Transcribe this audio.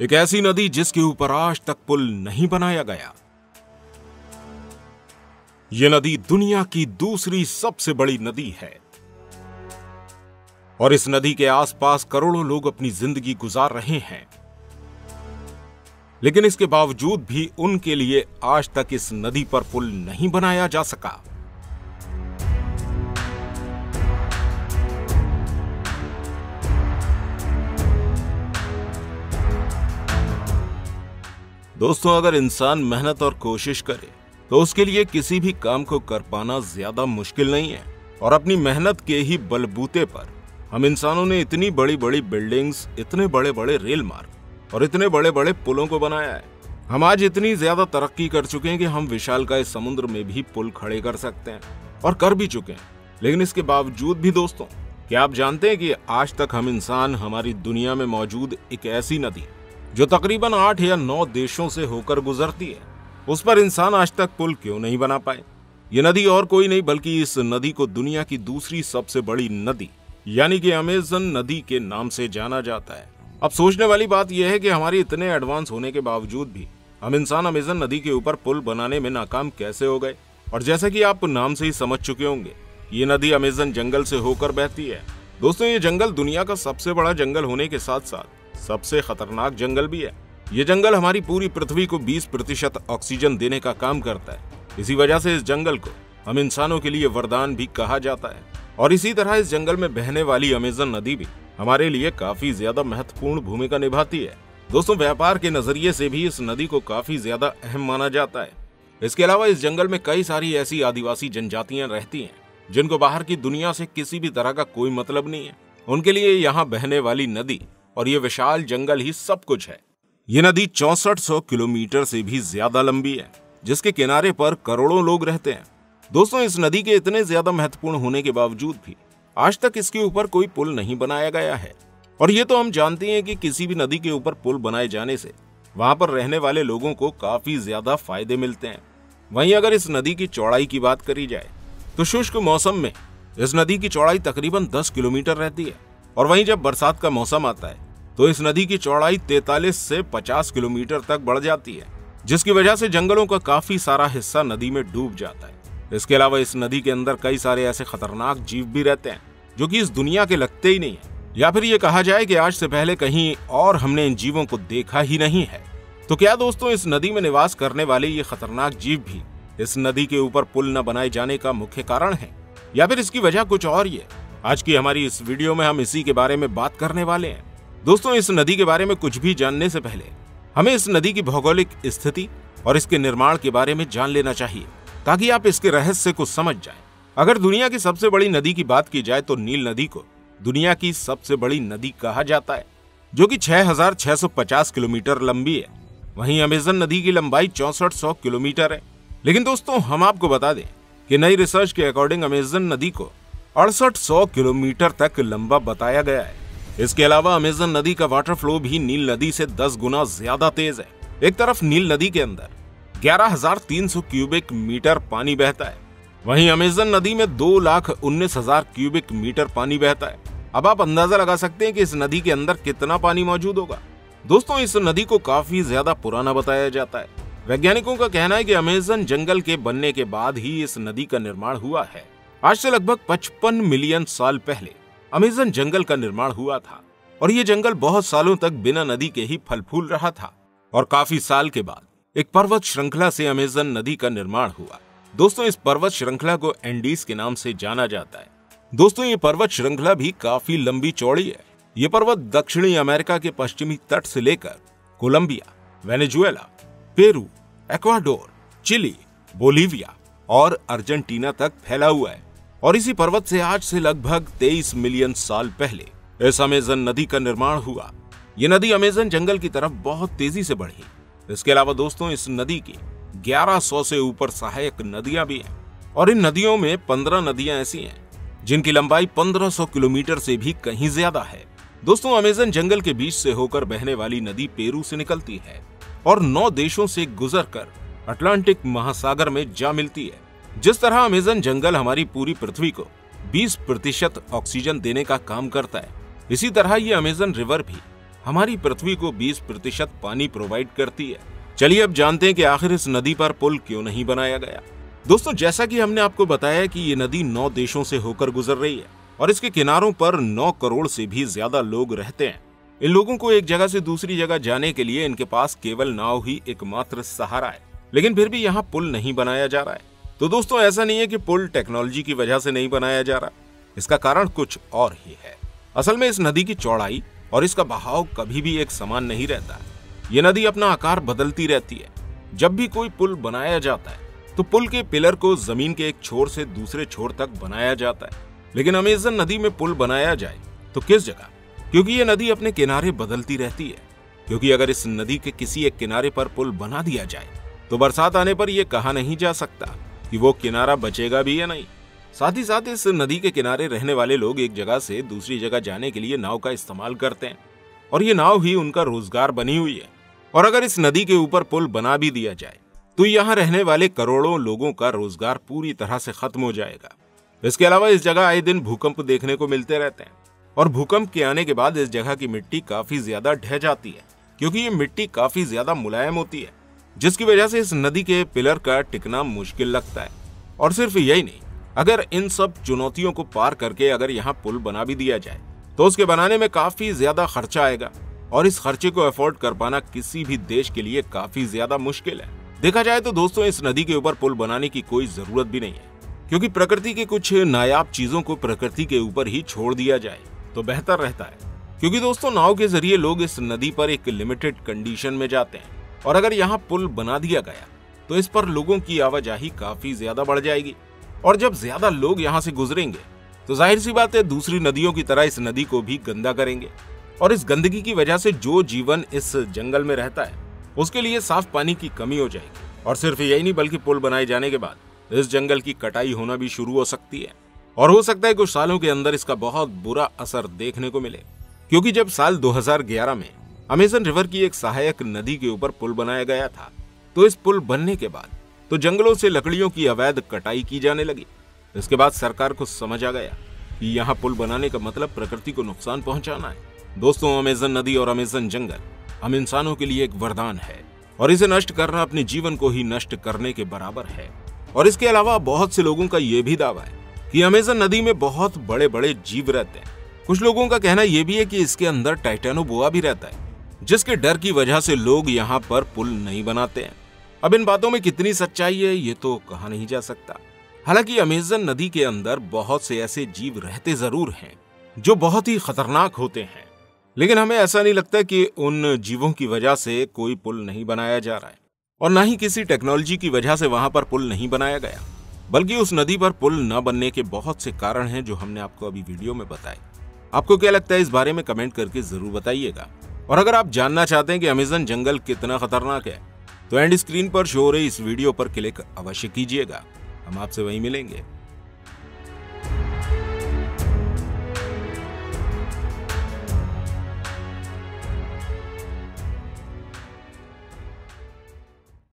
एक ऐसी नदी जिसके ऊपर आज तक पुल नहीं बनाया गया। यह नदी दुनिया की दूसरी सबसे बड़ी नदी है और इस नदी के आसपास करोड़ों लोग अपनी जिंदगी गुजार रहे हैं, लेकिन इसके बावजूद भी उनके लिए आज तक इस नदी पर पुल नहीं बनाया जा सका। दोस्तों, अगर इंसान मेहनत और कोशिश करे तो उसके लिए किसी भी काम को कर पाना ज्यादा मुश्किल नहीं है। और अपनी मेहनत के ही बलबूते पर हम इंसानों ने इतनी बड़ी बड़ी बिल्डिंग्स, इतने बड़े बड़े रेल मार्ग और इतने बड़े बड़े पुलों को बनाया है। हम आज इतनी ज्यादा तरक्की कर चुके हैं कि हम विशालकाय समुद्र में भी पुल खड़े कर सकते हैं और कर भी चुके हैं। लेकिन इसके बावजूद भी दोस्तों, क्या आप जानते हैं कि आज तक हम इंसान हमारी दुनिया में मौजूद एक ऐसी नदी जो तकरीबन 8 या 9 देशों से होकर गुजरती है, उस पर इंसान आज तक पुल क्यों नहीं बना पाए? ये नदी और कोई नहीं बल्कि इस नदी को दुनिया की दूसरी सबसे बड़ी नदी यानी कि अमेज़न नदी के नाम से जाना जाता है। अब सोचने वाली बात यह है कि हमारे इतने एडवांस होने के बावजूद भी हम इंसान अमेज़न नदी के ऊपर पुल बनाने में नाकाम कैसे हो गए? और जैसा कि आप नाम से ही समझ चुके होंगे, ये नदी अमेज़न जंगल से होकर बहती है। दोस्तों, ये जंगल दुनिया का सबसे बड़ा जंगल होने के साथ साथ सबसे खतरनाक जंगल भी है। ये जंगल हमारी पूरी पृथ्वी को 20% ऑक्सीजन देने का काम करता है। इसी वजह से इस जंगल को हम इंसानों के लिए वरदान भी कहा जाता है। और इसी तरह इस जंगल में बहने वाली अमेज़न नदी भी हमारे लिए काफी ज्यादा महत्वपूर्ण भूमिका निभाती है। दोस्तों, व्यापार के नजरिए से भी इस नदी को काफी ज्यादा अहम माना जाता है। इसके अलावा इस जंगल में कई सारी ऐसी आदिवासी जनजातियां रहती हैं जिनको बाहर की दुनिया से किसी भी तरह का कोई मतलब नहीं है। उनके लिए यहाँ बहने वाली नदी और ये विशाल जंगल ही सब कुछ है। ये नदी 6400 किलोमीटर से भी ज्यादा लंबी है, जिसके किनारे पर करोड़ों लोग रहते हैं। दोस्तों, इस नदी के इतने ज्यादा महत्वपूर्ण होने के बावजूद भी आज तक इसके ऊपर कोई पुल नहीं बनाया गया है। और ये तो हम जानते हैं कि किसी भी नदी के ऊपर पुल बनाए जाने से वहां पर रहने वाले लोगों को काफी ज्यादा फायदे मिलते हैं। वहीं अगर इस नदी की चौड़ाई की बात करी जाए तो शुष्क मौसम में इस नदी की चौड़ाई तकरीबन 10 किलोमीटर रहती है। और वहीं जब बरसात का मौसम आता है तो इस नदी की चौड़ाई 43 से 50 किलोमीटर तक बढ़ जाती है, जिसकी वजह से जंगलों का काफी सारा हिस्सा नदी में डूब जाता है। इसके अलावा इस नदी के अंदर कई सारे ऐसे खतरनाक जीव भी रहते हैं जो कि इस दुनिया के लगते ही नहीं है, या फिर ये कहा जाए कि आज से पहले कहीं और हमने इन जीवों को देखा ही नहीं है। तो क्या दोस्तों, इस नदी में निवास करने वाले ये खतरनाक जीव भी इस नदी के ऊपर पुल न बनाए जाने का मुख्य कारण है, या फिर इसकी वजह कुछ और ही है? आज की हमारी इस वीडियो में हम इसी के बारे में बात करने वाले हैं। दोस्तों, इस नदी के बारे में कुछ भी जानने से पहले हमें इस नदी की भौगोलिक स्थिति और इसके निर्माण के बारे में जान लेना चाहिए, ताकि आप इसके रहस्य को समझ जाएं। अगर दुनिया की सबसे बड़ी नदी की बात की जाए तो नील नदी को दुनिया की सबसे बड़ी नदी कहा जाता है, जो कि 6650 किलोमीटर लंबी है। वहीं अमेज़न नदी की लंबाई 6400 किलोमीटर है। लेकिन दोस्तों, हम आपको बता दें कि नई रिसर्च के अकॉर्डिंग अमेज़न नदी को 6800 किलोमीटर तक लंबा बताया गया है। इसके अलावा अमेज़न नदी का वाटर फ्लो भी नील नदी से 10 गुना ज्यादा तेज है। एक तरफ नील नदी के अंदर 11,300 क्यूबिक मीटर पानी बहता है, वहीं अमेज़न नदी में 2,19,000 क्यूबिक मीटर पानी बहता है। अब आप अंदाजा लगा सकते हैं कि इस नदी के अंदर कितना पानी मौजूद होगा। दोस्तों, इस नदी को काफी ज्यादा पुराना बताया जाता है। वैज्ञानिकों का कहना है कि अमेज़न जंगल के बनने के बाद ही इस नदी का निर्माण हुआ है। आज से लगभग 55 मिलियन साल पहले अमेज़न जंगल का निर्माण हुआ था और ये जंगल बहुत सालों तक बिना नदी के ही फल फूल रहा था। और काफी साल के बाद एक पर्वत श्रृंखला से अमेज़न नदी का निर्माण हुआ। दोस्तों, इस पर्वत श्रृंखला को एंडीज के नाम से जाना जाता है। दोस्तों, ये पर्वत श्रृंखला भी काफी लंबी चौड़ी है। ये पर्वत दक्षिणी अमेरिका के पश्चिमी तट से लेकर Colombia, Venezuela, Peru, Ecuador, Chile, Bolivia और अर्जेंटीना तक फैला हुआ है। और इसी पर्वत से आज से लगभग 23 मिलियन साल पहले इस अमेज़न नदी का निर्माण हुआ। ये नदी अमेज़न जंगल की तरफ बहुत तेजी से बढ़ी। इसके अलावा दोस्तों, इस नदी की 1100 से ऊपर सहायक नदियां भी हैं और इन नदियों में 15 नदियां ऐसी हैं जिनकी लंबाई 1500 किलोमीटर से भी कहीं ज्यादा है। दोस्तों, अमेज़न जंगल के बीच से होकर बहने वाली नदी पेरू से निकलती है और 9 देशों से गुजरकर अटलांटिक महासागर में जा मिलती है। जिस तरह अमेज़न जंगल हमारी पूरी पृथ्वी को 20% ऑक्सीजन देने का काम करता है, इसी तरह ये अमेज़न रिवर भी हमारी पृथ्वी को 20% पानी प्रोवाइड करती है। चलिए अब जानते हैं कि आखिर इस नदी पर पुल क्यों नहीं बनाया गया। दोस्तों, जैसा कि हमने आपको बताया कि ये नदी 9 देशों से होकर गुजर रही है और इसके किनारों पर 9 करोड़ से भी ज्यादा लोग रहते हैं। इन लोगों को एक जगह से दूसरी जगह जाने के लिए इनके पास केवल नाव ही एकमात्र सहारा है, लेकिन फिर भी यहाँ पुल नहीं बनाया जा रहा है। तो दोस्तों, ऐसा नहीं है कि पुल टेक्नोलॉजी की वजह से नहीं बनाया जा रहा, इसका कारण कुछ और ही है। असल में इस नदी की चौड़ाई और इसका बहाव कभी भी एक समान नहीं रहता। ये नदी अपना आकार बदलती रहती है। जब भी कोई पुल बनाया जाता है तो पुल के पिलर को जमीन के एक छोर से दूसरे छोर तक बनाया जाता है, लेकिन अमेज़न नदी में पुल बनाया जाए तो किस जगह? क्योंकि ये नदी अपने किनारे बदलती रहती है। क्योंकि अगर इस नदी के किसी एक किनारे पर पुल बना दिया जाए तो बरसात आने पर यह कहा नहीं जा सकता कि वो किनारा बचेगा भी या नहीं। साथ ही साथ इस नदी के किनारे रहने वाले लोग एक जगह से दूसरी जगह जाने के लिए नाव का इस्तेमाल करते हैं और ये नाव ही उनका रोजगार बनी हुई है। और अगर इस नदी के ऊपर पुल बना भी दिया जाए तो यहाँ रहने वाले करोड़ों लोगों का रोजगार पूरी तरह से खत्म हो जाएगा। इसके अलावा इस जगह आए दिन भूकंप देखने को मिलते रहते हैं और भूकंप के आने के बाद इस जगह की मिट्टी काफी ज्यादा ढह जाती है, क्योंकि ये मिट्टी काफी ज्यादा मुलायम होती है, जिसकी वजह से इस नदी के पिलर का टिकना मुश्किल लगता है। और सिर्फ यही नहीं, अगर इन सब चुनौतियों को पार करके अगर यहाँ पुल बना भी दिया जाए तो उसके बनाने में काफी ज्यादा खर्चा आएगा और इस खर्चे को अफोर्ड कर पाना किसी भी देश के लिए काफी ज्यादा मुश्किल है। देखा जाए तो दोस्तों, इस नदी के ऊपर पुल बनाने की कोई जरूरत भी नहीं है, क्योंकि प्रकृति के कुछ नायाब चीजों को प्रकृति के ऊपर ही छोड़ दिया जाए तो बेहतर रहता है। क्योंकि दोस्तों, नाव के जरिए लोग इस नदी पर एक लिमिटेड कंडीशन में जाते हैं और अगर यहाँ पुल बना दिया गया तो इस पर लोगों की आवाजाही काफी ज्यादा बढ़ जाएगी और जब ज्यादा लोग यहाँ से गुजरेंगे तो जाहिर सी बात है दूसरी नदियों की तरह इस नदी को भी गंदा करेंगे और इस गंदगी की वजह से जो जीवन इस जंगल में रहता है उसके लिए साफ पानी की कमी हो जाएगी। और सिर्फ यही नहीं, बल्कि पुल बनाए जाने के बाद इस जंगल की कटाई होना भी शुरू हो सकती है और हो सकता है कुछ सालों के अंदर इसका बहुत बुरा असर देखने को मिले। क्योंकि जब साल 2011 में अमेज़न रिवर की एक सहायक नदी के ऊपर पुल बनाया गया था तो इस पुल बनने के बाद तो जंगलों से लकड़ियों की अवैध कटाई की जाने लगी। इसके बाद सरकार को समझ आ गया कि यहाँ पुल बनाने का मतलब प्रकृति को नुकसान पहुंचाना है। दोस्तों, अमेज़न नदी और अमेज़न जंगल हम इंसानों के लिए एक वरदान है और इसे नष्ट करना अपने जीवन को ही नष्ट करने के बराबर है। और इसके अलावा बहुत से लोगों का यह भी दावा है कि अमेज़न नदी में बहुत बड़े बड़े जीव रहते हैं। कुछ लोगों का कहना यह भी है कि इसके अंदर टाइटेनोबोआ भी रहता है, जिसके डर की वजह से लोग यहाँ पर पुल नहीं बनाते हैं। अब इन बातों में कितनी सच्चाई है ये तो कहा नहीं जा सकता। हालांकि अमेज़न नदी के अंदर बहुत से ऐसे जीव रहते जरूर हैं जो बहुत ही खतरनाक होते हैं, लेकिन हमें ऐसा नहीं लगता कि उन जीवों की वजह से कोई पुल नहीं बनाया जा रहा है और न ही किसी टेक्नोलॉजी की वजह से वहां पर पुल नहीं बनाया गया, बल्कि उस नदी पर पुल न बनने के बहुत से कारण हैं जो हमने आपको अभी वीडियो में बताए। आपको क्या लगता है इस बारे में कमेंट करके जरूर बताइएगा। और अगर आप जानना चाहते हैं कि अमेज़न जंगल कितना खतरनाक है तो एंड स्क्रीन पर शो हो रही इस वीडियो पर क्लिक अवश्य कीजिएगा। हम आपसे वहीं मिलेंगे।